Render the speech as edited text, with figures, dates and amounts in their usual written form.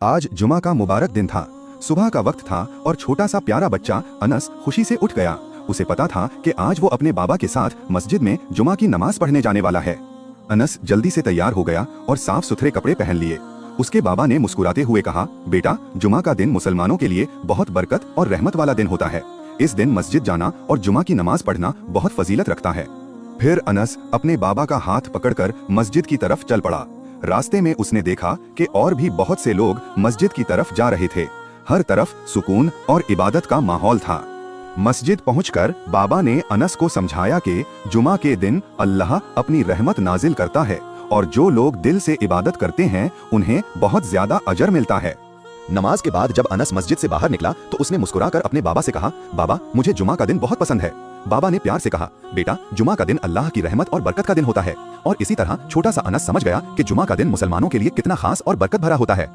आज जुमा का मुबारक दिन था। सुबह का वक्त था और छोटा सा प्यारा बच्चा अनस खुशी से उठ गया। उसे पता था कि आज वो अपने बाबा के साथ मस्जिद में जुमा की नमाज पढ़ने जाने वाला है। अनस जल्दी से तैयार हो गया और साफ सुथरे कपड़े पहन लिए। उसके बाबा ने मुस्कुराते हुए कहा, बेटा, जुमा का दिन मुसलमानों के लिए बहुत बरकत और रहमत वाला दिन होता है। इस दिन मस्जिद जाना और जुमा की नमाज पढ़ना बहुत फजीलत रखता है। फिर अनस अपने बाबा का हाथ पकड़कर मस्जिद की तरफ चल पड़ा। रास्ते में उसने देखा कि और भी बहुत से लोग मस्जिद की तरफ जा रहे थे। हर तरफ सुकून और इबादत का माहौल था। मस्जिद पहुंचकर बाबा ने अनस को समझाया कि जुमा के दिन अल्लाह अपनी रहमत नाजिल करता है और जो लोग दिल से इबादत करते हैं उन्हें बहुत ज्यादा अजर मिलता है। नमाज के बाद जब अनस मस्जिद से बाहर निकला तो उसने मुस्कुराकर अपने बाबा से कहा, बाबा, मुझे जुमा का दिन बहुत पसंद है। बाबा ने प्यार से कहा, बेटा, जुमा का दिन अल्लाह की रहमत और बरकत का दिन होता है। और इसी तरह छोटा सा अनस समझ गया कि जुमा का दिन मुसलमानों के लिए कितना खास और बरकत भरा होता है।